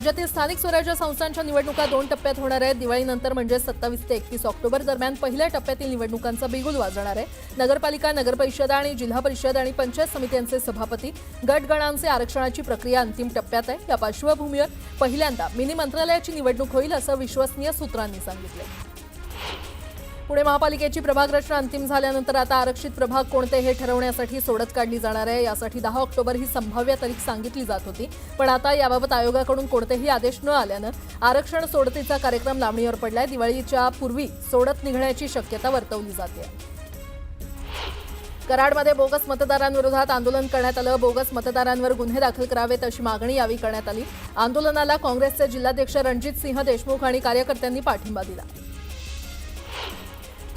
राज्यातील स्थानिक स्वराज्य संस्थांच्या निवडणुका 2 टप्प्यात होणार आहेत। दिवाळीनंतर म्हणजे 27 ते 31 ऑक्टोबर दरम्यान पहिल्या टप्प्यातील निवडणुकांचा बिगुल वाजणार आहे। नगरपालिका, नगरपरिषद आणि जिल्हा परिषद आणि पंचायत समित्यांचे सभापती, गटगणांचे आरक्षणाची प्रक्रिया अंतिम टप्प्यात आहे। या पार्श्वभूमीवर पहिल्यांदा मिनी मंत्रालयाची निवडणूक होईल असं विश्वसनीय सूत्रांनी सांगितलं। पुणे महापालिकेची प्रभाग रचना अंतिम झाल्यानंतर आता आरक्षित प्रभाग कोणते हे ठरवण्यासाठी सोडत काढली जाणार आहे। यासाठी 10 ऑक्टोबर ही संभाव्य तारीख सांगितली जात होती, पण आता याबाबत आयोगाकडून कोणतेही आदेश न आल्यानं आरक्षण सोडतीचा कार्यक्रम लांबणीवर पडलाय। दिवाळीच्या पूर्वी सोडत निघण्याची शक्यता वर्तवली जाते। कराडमध्ये बोगस मतदारांविरोधात आंदोलन करण्यात आलं। बोगस मतदारांवर गुन्हे दाखल करावेत अशी मागणी यावेळी करण्यात आली। आंदोलनाला काँग्रेसचे जिल्हाध्यक्ष रणजित सिंह देशमुख आणि कार्यकर्त्यांनी पाठिंबा दिला।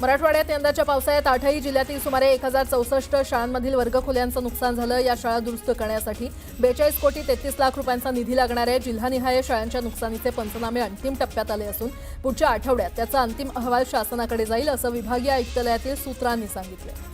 मराठवाड्यात यंदाच्या पावसाळ्यात 8ही जिल्ह्यातील सुमारे 1064 शाळांमधील वर्गखोल्यांचं नुकसान झालं। या शाळा दुरुस्त करण्यासाठी 42 कोटी 33 लाख रुपयांचा निधी लागणार आहे। जिल्हानिहाय शाळांच्या नुकसानीचे पंचनामे अंतिम टप्प्यात आले असून पुढच्या आठवड्यात त्याचा अंतिम अहवाल शासनाकडे जाईल असं विभागीय आयुक्तालयातील सूत्रांनी सांगितलं।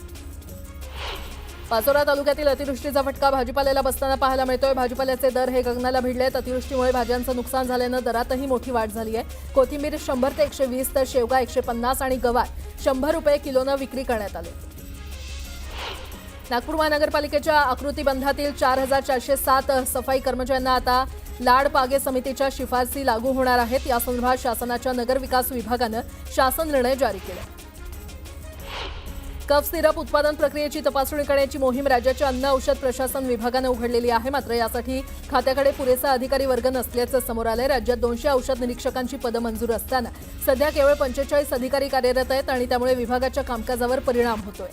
पाचोरा तालुक्यातील अतिवृष्टीचा फटका भाजीपाल्याला बसताना पाहायला मिळतोय। भाजीपाल्याचे दर हे गगनाला भिडलेत। अतिवृष्टीमुळे भाज्यांचं नुकसान झाल्यानं दरातही मोठी वाढ झाली आहे। कोथिंबीर 100 ते 120 तर शेवगा 150 आणि गवार 100 रुपये किलोनं विक्री करण्यात आले। नागपूर महानगरपालिकेच्या आकृतीबंधातील 4407 सफाई कर्मचाऱ्यांना आता लाड पागे समितीच्या शिफारसी लागू होणार आहेत। या संदर्भात शासनाच्या नगर विकास विभागानं शासन निर्णय जारी केला। कफ सिरप उत्पादन प्रक्रियेची तपासणी करण्याची मोहीम राज्याच्या अन्न औषध प्रशासन विभागानं उघडलेली आहे। मात्र यासाठी खात्याकडे पुरेसा अधिकारी वर्ग नसल्याचं समोर आलंय। राज्यात 200 औषध निरीक्षकांची पदं मंजूर असताना सध्या केवळ 45 अधिकारी कार्यरत आहेत आणि त्यामुळे विभागाच्या कामकाजावर परिणाम होतोय।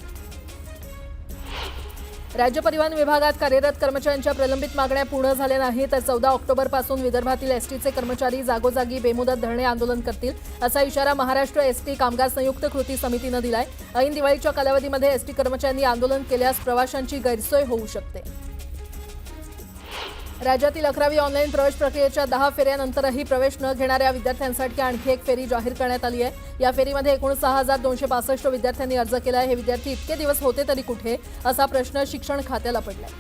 राज्य परिवहन विभागात कार्यरत कर्मचाऱ्यांच्या प्रलंबित मागण्या पूर्ण झाल्या नाहीत तर 14 ऑक्टोबरपासून विदर्भातील एसटीचे कर्मचारी जागोजागी बेमुदत धरणे आंदोलन करतील असा इशारा महाराष्ट्र एसटी कामगार संयुक्त कृती समितीनं दिलाय। ऐन दिवाळीच्या कालावधीमध्ये एसटी कर्मचाऱ्यांनी आंदोलन केल्यास प्रवाशांची गैरसोय होऊ शकते। राज्यातील 11वी ऑनलाईन प्रवेश प्रक्रियेच्या 10 फेऱ्यानंतरही प्रवेश न घेणाऱ्या विद्यार्थ्यांसाठी आणखी एक फेरी जाहीर करण्यात आली आहे। या फेरीमध्ये एकूण 6265 विद्यार्थ्यांनी अर्ज केला आहे। हे विद्यार्थी इतके दिवस होते तरी कुठे असा प्रश्न शिक्षण खात्याला पडलाय।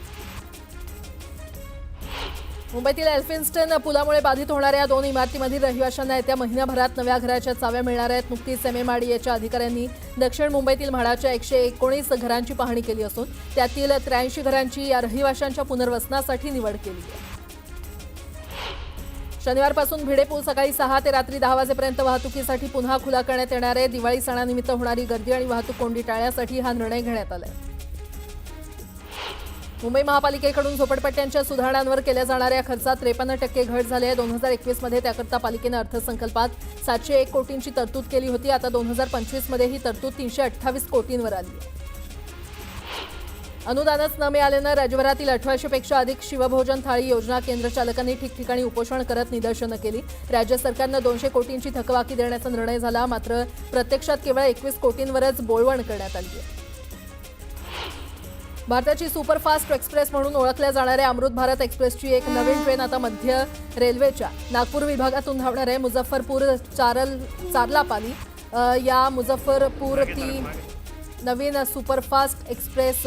मुंबईतील एल्फिन्स्टन पुलामुळे बाधित होणाऱ्या 2 इमारतीमधील रहिवाशांना येत्या महिन्याभरात नव्या घराच्या चाव्या मिळणार आहेत। नुकतीच MMRDAच्या अधिकाऱ्यांनी दक्षिण मुंबईतील म्हाडाच्या 119 घरांची पाहणी केली असून त्यातील 83 घरांची या रहिवाशांच्या पुनर्वसनासाठी निवड केली आहे। शनिवारपासून भिडे पूल सकाळी 6 ते रात्री 10 वाजेपर्यंत वाहतुकीसाठी पुन्हा खुला करण्यात येणार आहे। दिवाळी सणानिमित्त होणारी गर्दी आणि वाहतूक कोंडी टाळण्यासाठी हा निर्णय घेण्यात आला आहे। मुंबई महापालिकेकडून झोपडपट्ट्यांच्या सुधारणांवर केल्या जाणाऱ्या खर्चात 53% घट झाली आहे। 2021 मध्ये त्याकरता पालिकेनं अर्थसंकल्पात 701 कोटींची तरतूद केली होती। आता 2025 मध्ये ही तरतूद 328 कोटींवर आली आहे। अनुदानच न मिळाल्यानं राज्यभरातील 1800 पेक्षा अधिक शिवभोजन थाळी योजना केंद्र चालकांनी ठिकठिकाणी उपोषण करत निदर्शनं केली। राज्य सरकारनं 200 कोटींची थकबाकी देण्याचा निर्णय झाला, मात्र प्रत्यक्षात केवळ 21 कोटींवरच बोळवण करण्यात आली आहे। भारताची सुपरफास्ट एक्सप्रेस म्हणून ओळखल्या जाणाऱ्या अमृत भारत एक्सप्रेसची एक नवीन ट्रेन आता मध्य रेल्वेच्या नागपूर विभागातून धावणार आहे। मुझफ्फरपूर चारलापाली या मुझफ्फरपूर ती नवीन सुपरफास्ट एक्सप्रेस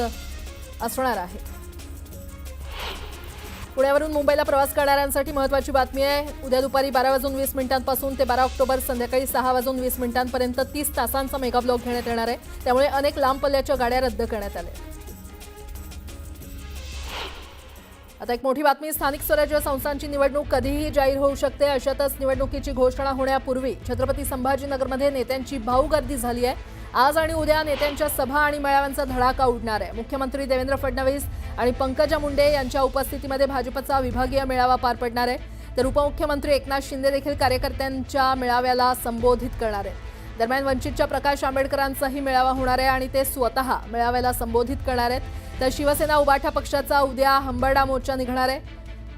असणार आहे। पुण्यावरून मुंबईला प्रवास करणाऱ्यांसाठी महत्त्वाची बातमी आहे। उद्या दुपारी 12:20 ते 12 ऑक्टोबर संध्याकाळी 6:20 30 तासांचा मेगा ब्लॉक घेण्यात येणार आहे। त्यामुळे अनेक लांब पल्ल्याच्या गाड्या रद्द करण्यात आल्या। आता एक मोठी बातमी, स्थानिक स्वराज्य संस्थांची निवडणूक कधीही जाहीर होऊ शकते। अशातच निवडणुकीची घोषणा होण्यापूर्वी छत्रपती संभाजीनगरमध्ये नेत्यांची भाऊ गर्दी झाली आहे। आज आणि उद्या नेत्यांच्या सभा आणि मेळाव्यांचा धडाका उडणार आहे। मुख्यमंत्री देवेंद्र फडणवीस आणि पंकजा मुंडे यांच्या उपस्थितीमध्ये भाजपचा विभागीय मेळावा पार पडणार आहे, तर उपमुख्यमंत्री एकनाथ शिंदे देखील कार्यकर्त्यांच्या मेळाव्याला संबोधित करणार आहेत। दरम्यान वंचितच्या प्रकाश आंबेडकरांचाही मेळावा होणार आहे आणि ते स्वतः मेळाव्याला संबोधित करणार आहेत। तर शिवसेना उबाठा पक्षाचा उद्या हंबरडा मोर्चा निघणार आहे।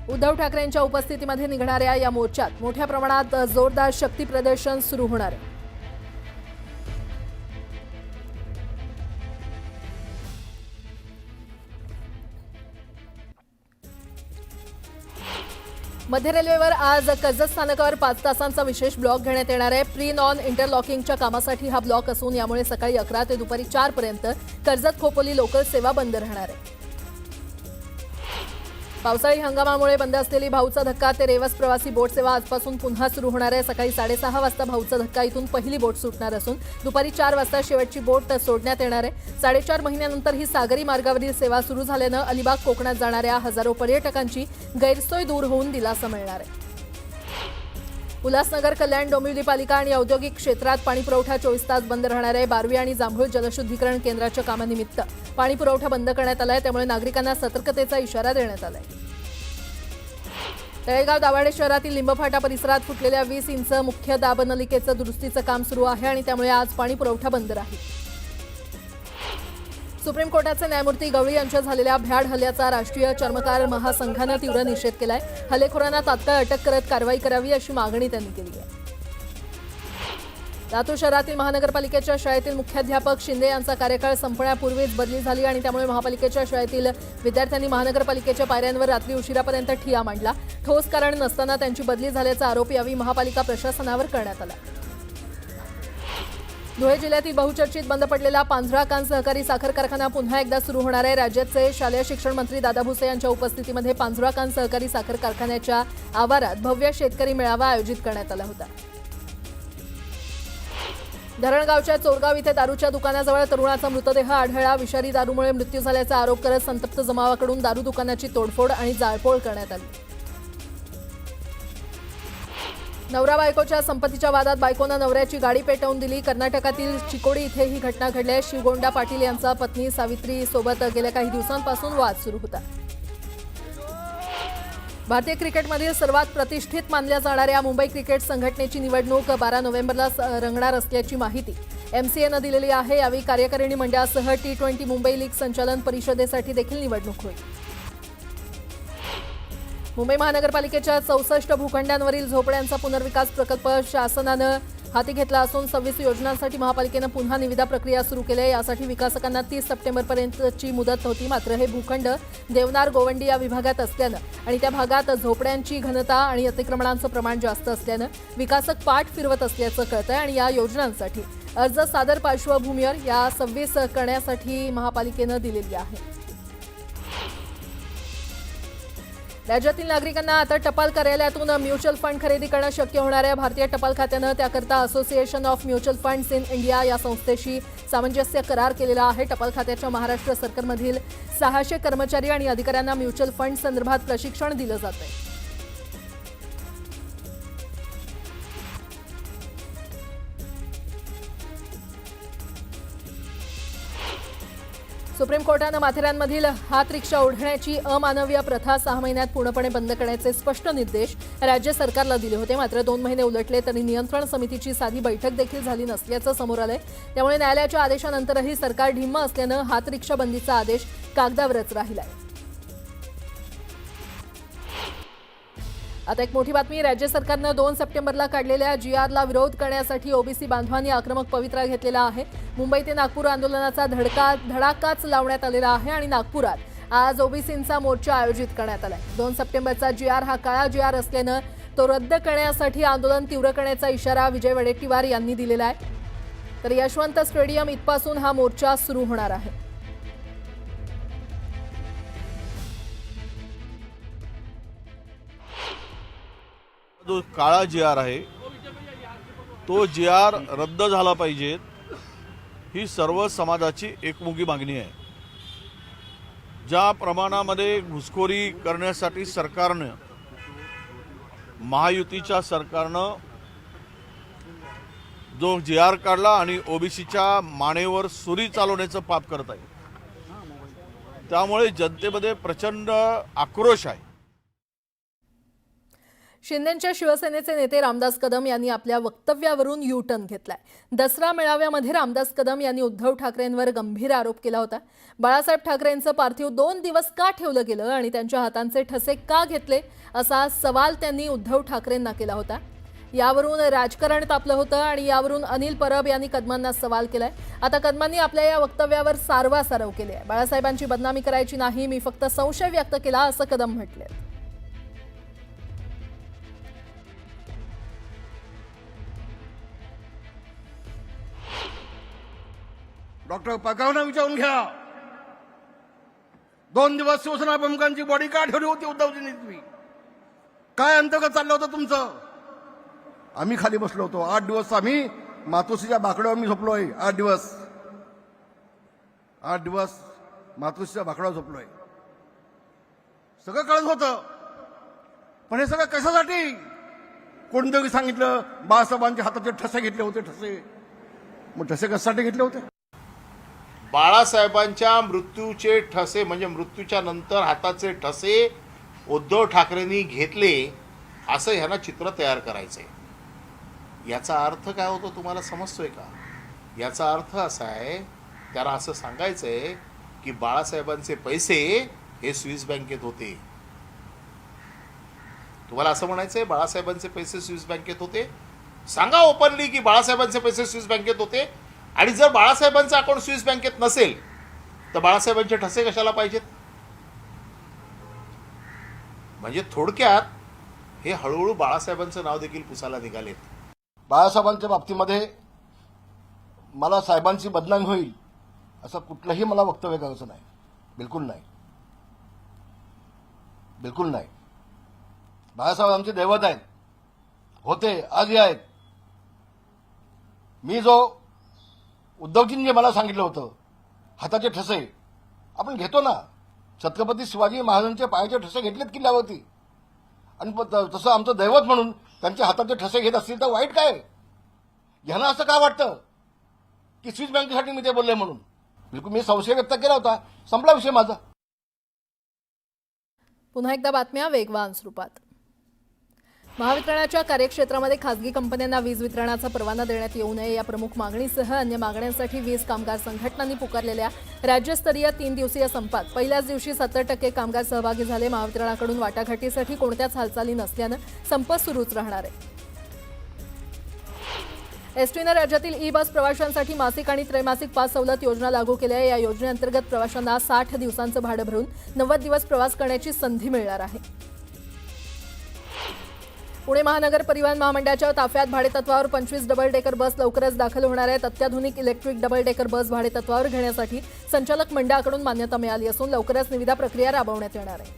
उद्धव ठाकरेंच्या उपस्थितीमध्ये निघणाऱ्या या मोर्चात मोठ्या प्रमाणात जोरदार शक्ती प्रदर्शन सुरू होणार आहे। मध्य रेल्वेवर आज कर्जत स्थानकावर 5 तासांचा विशेष ब्लॉक घेण्यात येणार आहे। प्री नॉन इंटरलॉकिंगच्या कामासाठी हा ब्लॉक असून यामुळे सकाळी 11 ते दुपारी 4 पर्यंत कर्जत खोपोली लोकल सेवा बंद राहणार आहे। पावसाळी हंगामामुळे बंद असलेली भाऊचा धक्का ते रेवस प्रवासी बोट सेवा आजपासून पुन्हा सुरू होणार आहे। सकाळी 6:30 वाजता भाऊचा धक्का इथून पहिली बोट सुटणार असून दुपारी 4 वाजता शेवटची बोट सोडण्यात येणार आहे। 4.5 महिन्यानंतर ही सागरी मार्गावरील सेवा सुरू झाल्यानं अलिबाग कोकणात जाणाऱ्या हजारो पर्यटकांची गैरसोय दूर होऊन दिलासा मिळणार आहे। उल्हासनगर, कल्याण, डोंबिवली पालिका आणि औद्योगिक क्षेत्रात पाणी पुरवठा 24 तास बंद राहणार आहे। बारवी आणि जांभूळ जलशुद्धीकरण केंद्राच्या कामानिमित्त पाणी पुरवठा बंद करण्यात आला आहे, त्यामुळे नागरिकांना सतर्कतेचा इशारा देण्यात आला आहे। तळेगाव दाभाडे शहरातील लिंबफाटा परिसरात फुटलेल्या 20 इंच मुख्य दाबनलिकेचं दुरुस्तीचं काम सुरू आहे आणि त्यामुळे आज पाणी पुरवठा बंद राहील। सुप्रीम कोर्टाचे न्यायमूर्ती गवळी यांच्या झालेल्या भ्याड हल्ल्याचा राष्ट्रीय चर्मकार महासंघानं तीव्र निषेध केलाय। हल्लेखोरांना तात्काळ अटक करत कारवाई करावी अशी मागणी त्यांनी केली आहे। लातूर शहरातील महानगरपालिकेच्या शाळेतील मुख्याध्यापक शिंदे यांचा कार्यकाळ संपण्यापूर्वीच बदली झाली आणि त्यामुळे महापालिकेच्या शाळेतील विद्यार्थ्यांनी महानगरपालिकेच्या पायऱ्यांवर रात्री उशिरापर्यंत ठिय्या मांडला। ठोस कारण नसताना त्यांची बदली झाल्याचा आरोप यावेळी महापालिका प्रशासनावर करण्यात आला। धुळे जिल्ह्यातील बहुचर्चित बंद पडलेला पांझराकान सहकारी साखर कारखाना पुन्हा एकदा सुरू होणार आहे। राज्याचे शालेय शिक्षण मंत्री दादा भुसे यांच्या उपस्थितीमध्ये पांझराकान सहकारी साखर कारखान्याच्या आवारात भव्य शेतकरी मेळावा आयोजित करण्यात आला होता। धरणगावच्या चोरगाव इथे दारूच्या दुकानाजवळ तरुणाचा मृतदेह आढळला। विषारी दारूमुळे मृत्यू झाल्याचा आरोप करत संतप्त जमावाकडून दारू दुकानाची तोडफोड आणि जाळपोळ करण्यात आली। नवरा बायकोच्या संपत्तीच्या वादात बायकोनं नवऱ्याची गाडी पेटवून दिली। कर्नाटकातील चिकोडी इथे ही घटना घडली आहे। शिवगोंडा पाटील यांचा पत्नी सावित्री सोबत गेल्या काही दिवसांपासून वाद सुरू होता। भारतीय क्रिकेटमधील सर्वात प्रतिष्ठित मानल्या जाणाऱ्या मुंबई क्रिकेट संघटनेची निवडणूक 12 नोव्हेंबरला रंगणार असल्याची माहिती एमसीएनं दिलेली आहे। यावेळी कार्यकारिणी मंडळासह T20 मुंबई लीग संचालन परिषदेसाठी देखील निवडणूक होईल। मुंबई महानगरपालिकेच्या 64 भूखंडांवरील झोपड्यांचा पुनर्विकास प्रकल्प शासनानं हाती घेतला असून 26 योजनांसाठी महापालिकेनं पुन्हा निविदा प्रक्रिया सुरू केली आहे। यासाठी विकासकांना 30 सप्टेंबरपर्यंतची मुदत होती, मात्र हे भूखंड देवनार गोवंडी या विभागात असल्यानं आणि त्या भागात झोपड्यांची घनता आणि अतिक्रमणांचं प्रमाण जास्त असल्यानं विकासक पाठ फिरवत असल्याचं कळतंय आणि या योजनांसाठी अर्ज सादर पार्श्वभूमीवर या 26 करण्यासाठी महापालिकेनं दिलेली आहे। राज्यातील नागरिकांना आता टपाल कार्यालयातून म्युच्युअल फंड खरेदी करणं शक्य होणार आहे। भारतीय टपाल खात्यानं त्याकरता association of mutual funds in India या संस्थेशी सामंजस्य करार केलेला आहे। टपाल खात्याच्या महाराष्ट्र सरकारमधील 600 कर्मचारी आणि अधिकाऱ्यांना म्युच्युअल फंड संदर्भात प्रशिक्षण दिलं जात आहे। सुप्रीम कोर्टानं माथेरानमधील हात रिक्षा ओढण्याची अमानवीय प्रथा 6 महिन्यात पूर्णपणे बंद करण्याचे स्पष्ट निर्देश राज्य सरकारला दिले होते, मात्र 2 महिने उलटले तरी नियंत्रण समितीची साधी बैठक देखील झाली नसल्याचं समोर आलंय। त्यामुळे न्यायालयाच्या आदेशानंतरही सरकार ढिम्म असल्यानं हात रिक्षा बंदीचा आदेश कागदावरच राहिलाय। आता एक मोठी बातमी, राज्य सरकारनं 2 सप्टेंबरला काढलेल्या GRला विरोध करण्यासाठी ओबीसी बांधवांनी आक्रमक पवित्रा घेतलेला आहे। मुंबई ते नागपूर आंदोलनाचा धडाकाच लावण्यात आलेला आहे आणि नागपुरात आज ओबीसींचा मोर्चा आयोजित करण्यात आलाय। 2 सप्टेंबरचा GR हा काळा GR असल्यानं तो रद्द करण्यासाठी आंदोलन तीव्र करण्याचा इशारा विजय वडेट्टीवार यांनी दिलेला आहे। तर यशवंत स्टेडियम इथपासून हा मोर्चा सुरू होणार आहे। जो काळा GR आहे तो GR रद्द झाला पाहिजे, ही सर्व समाजाची एकमुखी मागणी आहे। ज्या प्रमाणामध्ये घुसखोरी करण्यासाठी सरकारने, महायुतीच्या सरकारनं जो GR काढला आणि ओबीसीच्या मानेवर सुरी चालवण्याचं पाप करत आहे, त्यामुळे जनतेमध्ये प्रचंड आक्रोश आहे। शिंदेंच्या शिवसेनेचे नेते रामदास कदम यांनी आपल्या वक्तव्यावरून यू-टर्न घेतलाय। दसरा मेळाव्यामध्ये रामदास कदम यांनी उद्धव ठाकरेंवर गंभीर आरोप केला होता। बाळासाहेब ठाकरेंचं पार्थिव 2 दिवस का ठेवलं गेलं आणि त्यांच्या हातांचे ठसे का घेतले असा सवाल त्यांनी उद्धव ठाकरेंना केला होता। यावरून राजकारण तापलं होतं आणि यावरून अनिल परब यांनी कदमांना सवाल केलाय। आता कदमांनी आपल्या या वक्तव्यावर सारवासारव केली आहे। बाळासाहेबांची बदनामी करायची नाही, मी फक्त संशय व्यक्त केला असं कदम म्हटले। डॉक्टर पगावना विचारून घ्या, 2 दिवस शिवसेना प्रमुखांची बॉडी का ठेवली होती उद्धवजींनी? तुम्ही काय अंतर्गत चाललं होतं तुमचं? आम्ही खाली बसलो होतो. 8 दिवस आम्ही मातोश्रीच्या बाकड्यावर मी झोपलोय. 8 दिवस मातोश्रीच्या बाकड्यावर झोपलोय. सगळं कळत होतं. पण हे सगळं कशासाठी? कोणतरी सांगितलं बाळासाहेबांच्या हाताचे ठसे घेतले होते. ठसे, मग ठसे कशासाठी घेतले होते? बाळासाहेबांच्या मृत्यूचे ठसे म्हणजे मृत्यूच्या नंतर हाताचे ठसे उद्धव ठाकरेंनी घेतले असं ह्यांना चित्र तयार करायचंय. याचा अर्थ काय होतो तुम्हाला समजतोय का? याचा अर्थ असा आहे, त्याला असं सांगायचंय की बाळासाहेबांचे पैसे हे स्विस बँकेत होते. तुम्हाला असं म्हणायचंय बाळासाहेबांचे पैसे स्विस बँकेत होते? सांगा ओपनली की बाळासाहेबांचे पैसे स्विस बँकेत होते. आणि जर बाळासाहेबांचं अकाउंट स्विस बँकेत नसेल तर बाळासाहेबांचे ठसे कशाला पाहिजेत? म्हणजे थोडक्यात हे हळूहळू बाळासाहेबांचं नाव देखील पुसायला निघालेत. बाळासाहेबांच्या बाबतीमध्ये मला साहेबांची बदनामी होईल असं कुठलंही मला वक्तव्य करायचं नाही. बिलकुल नाही, बिलकुल नाही. बाळासाहेब आमचे दैवत आहेत, होते, आजही आहेत. मी जो उद्धवजींनी जे मला सांगितलं होतं हाताचे ठसे आपण घेतो ना, छत्रपती शिवाजी महाराजांचे पायाचे ठसे घेतलेत किल्ल्यावरती. आणि तसं आमचं दैवत म्हणून त्यांच्या हाताचे ठसे घेत असतील तर वाईट काय? ह्यांना असं काय वाटतं की स्विस बँकेसाठी मी ते बोलले म्हणून? बिलकुल, मी संशय व्यक्त केला होता, संपला विषय माझा. पुन्हा एकदा बातम्या वेगवान स्वरूपात. महावितरणाच्या कार्यक्षेत्रामध्ये खासगी कंपन्यांना वीज वितरणाचा परवाना देण्यात येऊ नये या प्रमुख मागणीसह अन्य मागण्यांसाठी वीज कामगार संघटनांनी पुकारलेल्या राज्यस्तरीय 3 दिवसीय संपात पहिल्याच दिवशी 70% कामगार सहभागी झाले. महावितरणाकडून वाटाघाटीसाठी कोणत्याच हालचाली नसल्यानं संप सुरूच राहणार आहे. एसटीनं राज्यातील ई बस प्रवाशांसाठी मासिक आणि त्रैमासिक पास सवलत योजना लागू केली आहे. या योजनेअंतर्गत प्रवाशांना 60 दिवसांचं भाडं भरून 90 दिवस प्रवास करण्याची संधी मिळणार आहे. पुणे महानगर परिवहन महामंडळाच्या ताफ्यात भाडेतत्वावर 25 डबल डेकर बस लवकरच दाखल होणार आहेत. अत्याधुनिक इलेक्ट्रिक डबल डेकर बस भाडेतत्वावर घेण्यासाठी संचालक मंडळाकडून मान्यता मिळाली असून लवकरच निविदा प्रक्रिया राबवण्यात येणार आहे.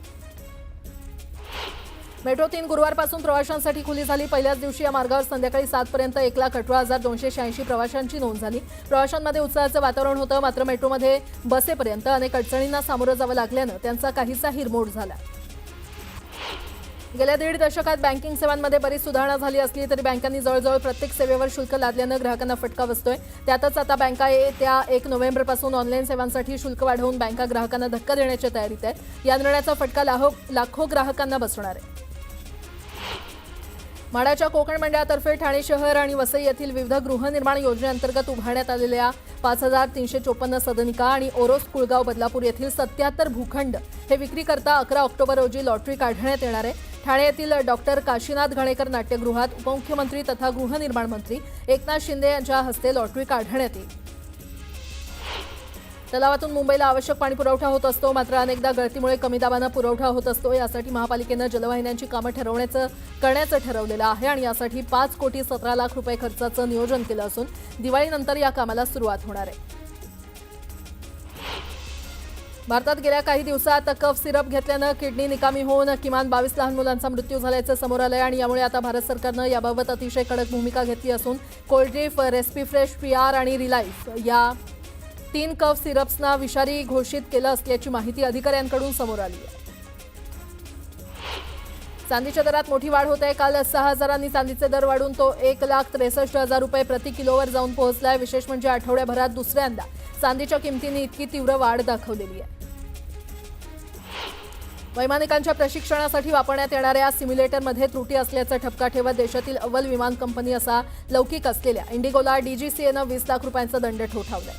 मेट्रो 3 गुरुवारपासून प्रवाशांसाठी खुली झाली. पहिल्याच दिवशी या मार्गावर संध्याकाळी 7 पर्यंत 1,18,286 प्रवाशांची नोंद झाली. प्रवाशांमध्ये उत्साहाचं वातावरण होतं. मात्र मेट्रोमध्ये बसेपर्यंत अनेक अडचणींना सामोरं जावं लागल्यानं त्यांचा काहीसा हिरमोड झाला. गेल्या 1.5 दशकात बँकिंग सेवांमध्ये बरीच सुधारणा झाली असली तरी बँकांनी जवळजवळ प्रत्येक सेवेवर शुल्क लादल्यानं ग्राहकांना फटका बसतोय. त्यातच आता बँका येत्या 1 नोव्हेंबरपासून ऑनलाईन सेवांसाठी शुल्क वाढवून बँका ग्राहकांना धक्का देण्याच्या तयारीत आहेत. या निर्णयाचा फटका लाखो ग्राहकांना बसणार आहे. म्हाडाच्या कोकण मंडळातर्फे ठाणे शहर आणि वसई येथील विविध गृहनिर्माण योजनेअंतर्गत उभारण्यात आलेल्या 5,354 सदनिका आणि ओरोस कुळगाव बदलापूर येथील 77 भूखंड हे विक्रीकरता 11 ऑक्टोबर रोजी लॉटरी काढण्यात येणार आहे. ठाणे येथील डॉक्टर काशीनाथ घाणेकर नाट्यगृहात उपमुख्यमंत्री तथा गृहनिर्माण मंत्री एकनाथ शिंदे यांच्या हस्ते लॉटरी काढण्यात येईल. तलावातून मुंबईला आवश्यक पाणी पुरवठा होत असतो, मात्र अनेकदा गळतीमुळे कमी दाबानं पुरवठा होत असतो. यासाठी महापालिकेनं जलवाहिन्यांची कामं करण्याचं ठरवलेलं आहे आणि यासाठी 5,17,00,000 रुपये खर्चाचं नियोजन केलं असून दिवाळीनंतर या कामाला सुरुवात होणार आहे. भारतात गेल्या काही दिवसात कफ सिरप घेतल्यानं किडनी निकामी होऊन किमान 22 लहान मुलांचा मृत्यू झाल्याचं समोर आलंय आणि यामुळे आता भारत सरकारनं याबाबत अतिशय कडक भूमिका घेतली असून कोल्ड्रिफ, रेस्पिफ्रेश PR आणि रिलाईफ या 3 कफ सिरप्सना विषारी घोषित केलं असल्याची माहिती अधिकाऱ्यांकडून समोर आली आहे. चांदीच्या दरात मोठी वाढ होत आहे. काल 6,000 चांदीचे दर वाढून तो 1,63,000 रुपये प्रति किलोवर जाऊन पोहोचलाय. विशेष म्हणजे आठवड्याभरात दुसऱ्यांदा चांदीच्या किमतीने इतकी तीव्र वाढ दाखवलेली आहे. वैमानिकांच्या प्रशिक्षणासाठी वापरण्यात येणाऱ्या सिम्युलेटरमध्ये त्रुटी असल्याचा ठपका ठेवत देशातील अव्वल विमान कंपनी असा लौकिक असलेल्या इंडिगोला DGCAनं 20 लाख रुपयांचा दंड ठोठावलाय.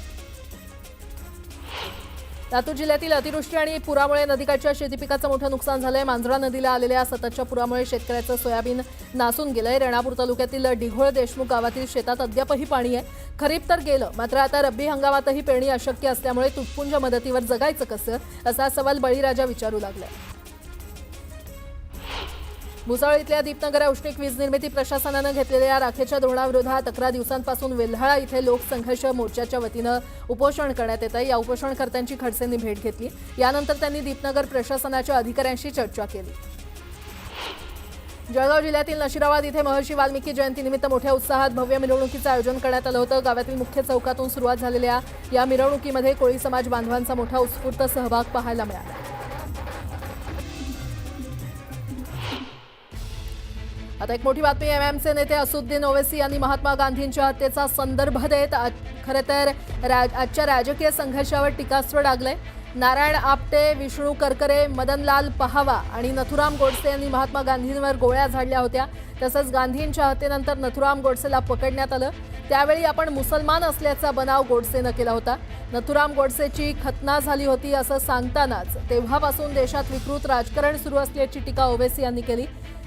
लातूर जिल्ह्यातील अतिवृष्टी आणि पुरामुळे नदीकाठच्या शेतीपिकाचं मोठं नुकसान झालंय. मांजरा नदीला आलेल्या सततच्या पुरामुळे शेतकऱ्याचं सोयाबीन नासून गेलंय. रेणापूर तालुक्यातील डिघोळ देशमुख गावातील शेतात अद्यापही पाणी आहे. खरीप तर गेलं, मात्र आता रब्बी हंगामातही पेरणी अशक्य असल्यामुळे तुटपुंज मदतीवर जगायचं कसं असा सवाल बळीराजा विचारू लागलाय. भुसावळ इथल्या दीपनगर औष्णिक वीज निर्मिती प्रशासनानं घेतलेल्या राखेच्या धोरणाविरोधात 11 दिवसांपासून वेल्हाळा इथे लोकसंघर्ष मोर्चाच्या वतीनं उपोषण करण्यात येत आहे। या उपोषणकर्त्यांची खडसेंनी भेट घेतली। यानंतर त्यांनी दीपनगर प्रशासनाच्या अधिकाऱ्यांशी चर्चा केली। जळगाव जिल्ह्यातील नशिराबाद इथे महर्षी वाल्मिकी जयंतीनिमित्त मोठ्या उत्साहात भव्य मिरवणुकीचं आयोजन करण्यात आलं होतं। गावातील मुख्य चौकातून सुरुवात झालेल्या या मिरवणुकीमध्ये कोळी समाज बांधवांचा मोठा उत्स्फूर्त सहभाग पाहायला मिळाला। आता एक मोठी बातमी, एमआयएमचे नेते असुद्दीन ओवैसी यांनी महात्मा गांधींच्या हत्येचा संदर्भ देत खरं तर आजच्या राजकीय संघर्षावर टीकास्त्र डागलंय। नारायण आपटे, विष्णू करकरे, मदनलाल पहावा आणि नथुराम गोडसे यांनी महात्मा गांधींवर गोळ्या झाडल्या होत्या। तसंच गांधींच्या हत्येनंतर नथुराम गोडसेला पकडण्यात आलं। त्यावेळी आपण मुसलमान असल्याचा बनाव गोडसेनं केला होता। नथुराम गोडसेची खतना झाली होती असं सांगतानाच तेव्हापासून देशात विकृत राजकारण सुरू असल्याची टीका ओवैसी यांनी केली।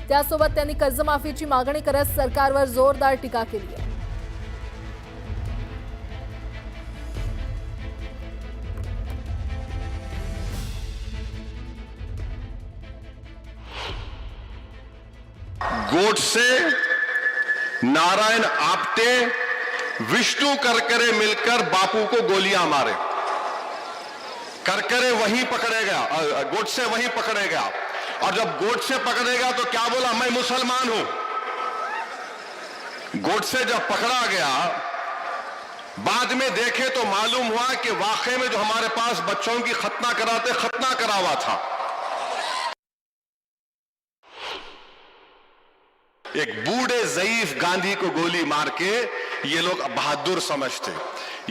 त्यासोबत त्यांनी कर्जमाफीची मागणी करत सरकारवर जोरदार टीका केली आहे। गोडसे, नारायण आपटे, विष्णु करकरे मिलकर बापू को गोलियां मारे। करकरे वहीं पकड़े गया, गोडसे वहीं पकड़े गया, और जब गोडसे पकड़ेगा तो क्या बोला, मैं मुसलमान हूं। गोडसे जब पकड़ा गया, बाद में देखे तो मालूम हुआ कि वाकई में जो हमारे पास बच्चों की खतना कराते, खतना करा हुआ था। एक बूढ़े ज़ईफ गांधी को गोली मार के ये लोग बहादुर समझते।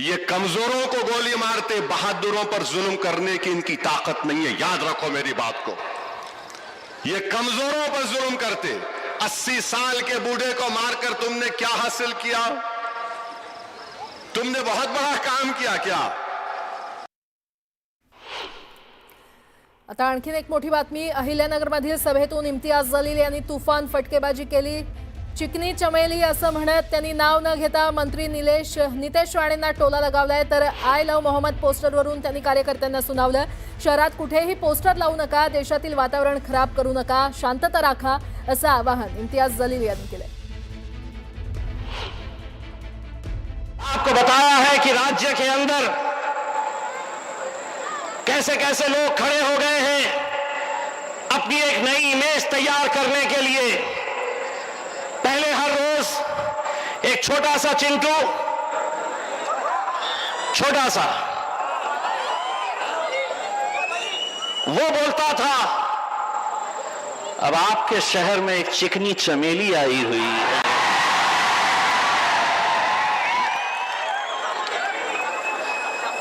ये कमजोरों को गोली मारते, बहादुरों पर जुल्म करने की इनकी ताकत नहीं है। याद रखो मेरी बात को, ये कमजोरों पर जुल्म करते। 80 साल के बूढ़े को मारकर तुमने क्या हासिल किया? तुमने बहुत बड़ा काम किया क्या? आता आणखीन एक मोठी बातमी, अहिल्यानगरमधील सभेतून इम्तियाज जलील यांनी तुफान फटकेबाजी केली। चिकनी चमेली असं म्हणत त्यांनी नाव न घेता मंत्री नितेश राणेंना टोला लगावलाय। तर आय लव्ह मोहम्मद पोस्टरवरून त्यांनी कार्यकर्त्यांना सुनावलं, शहरात कुठेही पोस्टर लावू नका, देशातील वातावरण खराब करू नका, शांतता राखा, असं आवाहन इम्तियाज जलील यांनी केलंय। आपको बताया है कि राज्य के अंदर कैसे कैसे लोग खड़े हो गए हैं अपनी एक नई इमेज तैयार करने के लिए। पहले हर रोज एक छोटा सा चिंटू, छोटा सा, वो बोलता था। अब आपके शहर में एक चिकनी चमेली आई हुई है।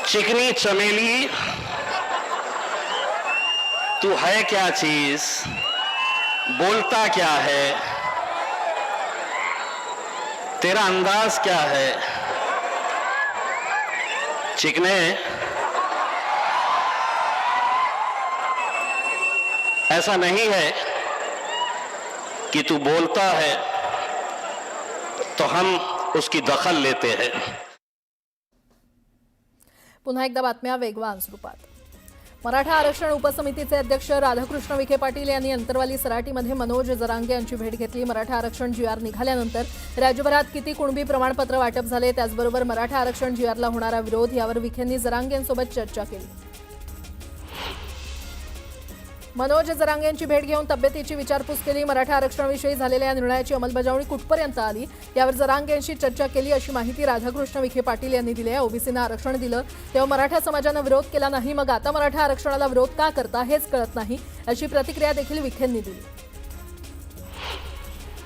चिकनी चमेली, तू है क्या चीज, बोलता क्या है, तेरा अंदाज क्या है? चिकने, ऐसा नहीं है कि तू बोलता है तो हम उसकी दखल लेते हैं। पुन्हा एकदा बातम्या वेगवान स्वरूपात। मराठा आरक्षण उपसमितीचे अध्यक्ष राधाकृष्ण विखे पाटील यांनी अंतरवाली सराटीमध्ये मनोज जरांगे यांची भेट घेतली। मराठा आरक्षण जीआर निघाल्यानंतर राज्यभरात किती कुणबी प्रमाणपत्र वाटप झाले, त्याचबरोबर मराठा आरक्षण जीआरला होणारा विरोध यावर विखेंनी जरांगेंसोबत चर्चा केली। मनोज जरांगे यांची भेट घेऊन तब्येतीची विचारपूस केली। मराठा आरक्षणाविषयी झालेल्या निर्णयाची अंमलबजावणी कुठपर्यंत आली यावर जरांगे यांची चर्चा केली, अशी माहिती राधाकृष्ण विखे पाटील यांनी दिली आहे। ओबीसींना आरक्षण दिलं तेव्हा मराठा समाजानं विरोध केला नाही, मग आता मराठा आरक्षणाला विरोध का करता हेच कळत नाही, अशी प्रतिक्रिया देखील विखेंनी दिली।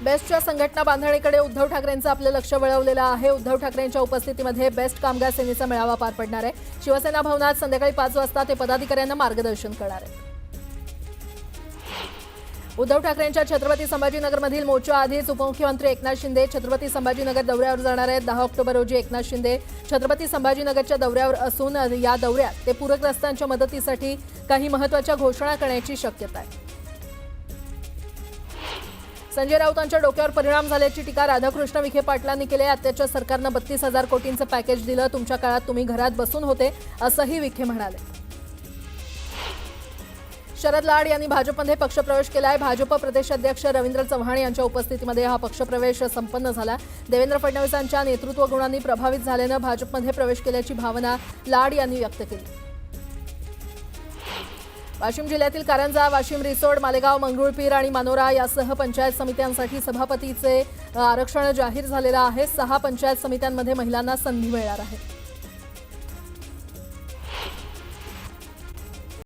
बेस्टच्या संघटना बांधणीकडे उद्धव ठाकरेंचं आपलं लक्ष वळवलेलं आहे। उद्धव ठाकरेंच्या उपस्थितीमध्ये बेस्ट कामगार सेनेचा मेळावा पार पडणार आहे। शिवसेना भवनात संध्याकाळी 5 वाजता ते पदाधिकाऱ्यांना मार्गदर्शन करणार आहेत। उद्धव ठाकरेंच्या छत्रपती संभाजीनगरमधील मोर्चा आधीच उपमुख्यमंत्री एकनाथ शिंदे छत्रपती संभाजीनगर दौऱ्यावर जाणार आहेत। 10 ऑक्टोबर रोजी एकनाथ शिंदे छत्रपती संभाजीनगरच्या दौऱ्यावर असून या दौऱ्यात ते पूरग्रस्तांच्या मदतीसाठी काही महत्त्वाच्या घोषणा करण्याची शक्यता आहे। संजय राऊतांच्या डोक्यावर परिणाम झाल्याची टीका राधाकृष्ण विखे पाटलांनी केली आहे। आत्ताच्या सरकारनं 32,000 कोटींचं पॅकेज दिलं, तुमच्या काळात तुम्ही घरात बसून होते, असंही विखे म्हणाले। शरद लाड यांनी भाजपमध्ये पक्षप्रवेश केलाय. भाजप प्रदेशाध्यक्ष रवींद्र चव्हाण यांच्या उपस्थितीमध्ये हा पक्षप्रवेश संपन्न झाला. देवेंद्र फडणवीसांच्या नेतृत्व गुणांनी प्रभावित झाल्यानं भाजपमध्ये प्रवेश केल्याची भावना लाड यांनी व्यक्त केली. वाशिम जिल्ह्यातील कारंजा, वाशिम रिसोड, मालेगाव, मंगरुळपीर आणि मानोरा यासह पंचायत समित्यांसाठी सभापतीचे आरक्षण जाहीर झालेलं आहे. 6 पंचायत समित्यांमध्ये महिलांना संधी मिळणार आहे.